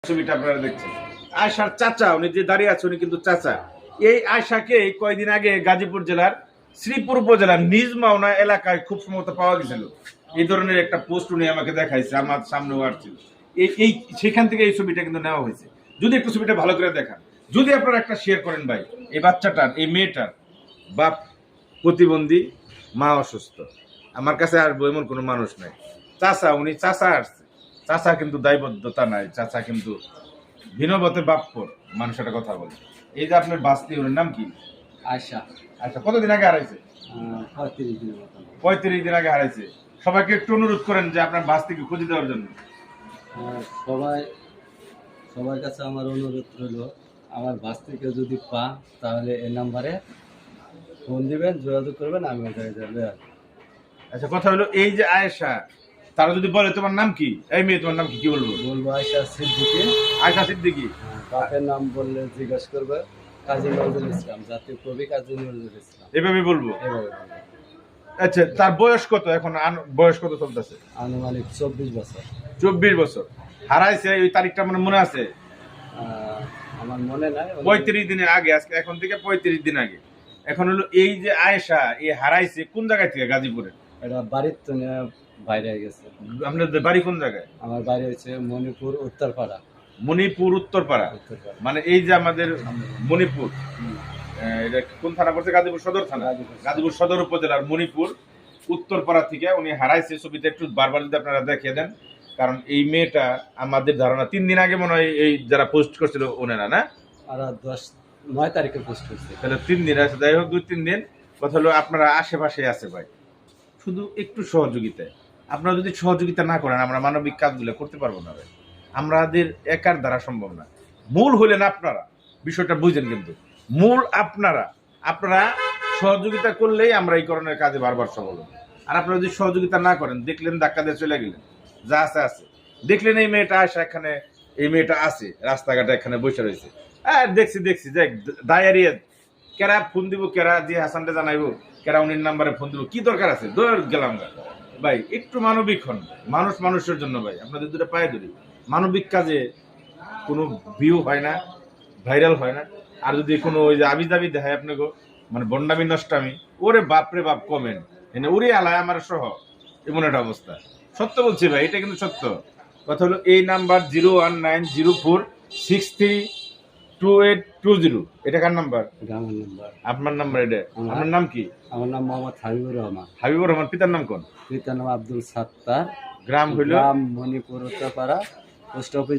ছবিটা আপনারা দেখছেন, আয়শার চাচা, উনি যে দাঁড়িয়ে আছে উনি কিন্তু চাচা। এই আয়শাকে কয়েকদিন আগে গাজীপুর জেলার শ্রীপুর উপজেলার নিজ মাওনা এলাকায় খুব সম্ভবত পাওয়া গেছিল। এই ধরনের একটা পোস্ট উনি আমাকে দেখাইছে, আমার সামনেও আসছিল। এই সেখান থেকে এই ছবিটা কিন্তু নেওয়া হয়েছে। যদি একটু ছবিটা ভালো করে দেখান, যদি আপনারা একটা শেয়ার করেন ভাই, এই বাচ্চাটার, এই মেয়েটার বাপ প্রতিবন্ধী, মা অসুস্থ, আমার কাছে আসবো এমন কোনো মানুষ নাই। চাচা, উনি চাচা আসছে, চাচা কিন্তু দায়বদ্ধতা নাই, চাচা কিন্তু ভিনবতে বাপ্পর মানুষ একটা কথা বলে। এই যে আপনার বাস্তি, ওর নাম কি? আয়শা। আচ্ছা, কতদিন আগে হারাইছে? 35 দিনের মতন। 35 দিন আগে হারাইছে। সবাইকে একটু অনুরোধ করেন যে আপনার বাস্তিকে খুঁজে দেওয়ার জন্য। সবার কাছে আমার অনুরোধ রইল, আমার বাস্তিকে যদি পান তাহলে এই নাম্বারে ফোন দিবেন, যোগাযোগ করবেন, আমি ওই জায়গায় যাবে। আচ্ছা, কথা হলো এই যে আয়েশা, তারা যদি বলে তোমার নাম কি, এই মেয়ে তোমার নাম কি, কি বলবো? বলবো আয়শা সিদ্দিকী। আয়েশা সিদ্দিকী। বাপের নাম বললে জিজ্ঞেস করবে কাজী নজরুল ইসলাম, জাতীয় কবি কাজী নজরুল ইসলাম। এভাবে বলবো? এভাবে বলবো। আচ্ছা, তার বয়স কত এখন? বয়স কত চলতেছে? আনুমানিক 24 বছর। 24 বছর। হারাইছে ওই তারিখটা মনে আছে? আমার মনে নাই। 35 দিনের আগে, আজকে এখন থেকে 35 দিন আগে। এখন হলো এই যে আয়েশা, এই হারাইছে কোন জায়গায় থেকে? গাজীপুরে। এটা বাড়ির তো বাইরে গেছে। আপনাদের বাড়ি কোন জায়গায়? আমার বাড়ি হচ্ছে মণিপুর উত্তরপাড়া। মণিপুর উত্তরপাড়া। মানে এই যে আমাদের মণিপুর, এটা কোন থানা পড়ছে? গাজীপুর সদর থানা। গাজীপুর সদর উপজেলার মণিপুর উত্তরপাড়া থেকে উনি হারাইছে। ছবিটা একটু বারবার যদি আপনারা দেখিয়ে দেন, কারণ এই মেয়েটা আমাদের ধারণা 3 দিন আগে মনে হয় এই যারা পোস্ট করছিল ওনারা, না? আর 9 তারিখে পোস্ট করছে। তাহলে 3 দিন আছে, যাই হোক 2-3 দিন। কথা হলো আপনারা আশেপাশে আছে ভাই, শুধু একটু সহযোগিতায়, আপনারা যদি সহযোগিতা না করেন আমরা মানবিক কাজগুলো করতে পারবো না ভাই। আমাদের একার দ্বারা সম্ভব না। মূল হলেন আপনারা, বিষয়টা বুঝেন কিন্তু মূল আপনারা। আপনারা সহযোগিতা করলেই আমরা এই ধরনের কাজে বারবার সফল হব। আর আপনারা যদি সহযোগিতা না করেন, দেখলেন ধাক্কা দিয়ে চলে গেলেন, যা আছে আছে। দেখলেন এই মেয়েটা আসে এখানে, এই মেয়েটা আছে রাস্তাঘাটে এখানে বসে রয়েছে, দেখছি যে ডায়েরিয়া কেরা ফোন দিব, কেরা দিয়ে হাসানটা জানাইবো, কেরা উনির নাম্বারে ফোন দিব, কি দরকার আছে? দৌড় গেলাম ভাই। একটু মানবিক হন, মানুষ মানুষের জন্য ভাই। আপনাদের দুটো পায়ে ধরি, মানবিক কাজে কোনো ভিউ হয় না, ভাইরাল হয় না। আর যদি কোনো ওই যে আবি দাবি দেখায় আপনাকে, মানে বন্ডামি নষ্টামি, ওরে বাপরে বাপ কমেন্ট এনে উড়ে আলায় আমার সহ, এমন একটা অবস্থা। সত্য বলছি ভাই, এটা কিন্তু সত্য কথা। হলো এই নাম্বার 01904632820, এটা কার নাম্বার? গ্রামের নাম্বার। আপনার নাম্বার এটা? আপনার নাম কি? আমার নাম মোহাম্মদ হাবিবুর রহমান। হাবিবুর রহমান। পিতার নাম কোন? পিতার নাম আব্দুল সাত্তার। গ্রাম হইল? গ্রাম মণিপুর উত্তরপাড়া, পোস্ট অফিস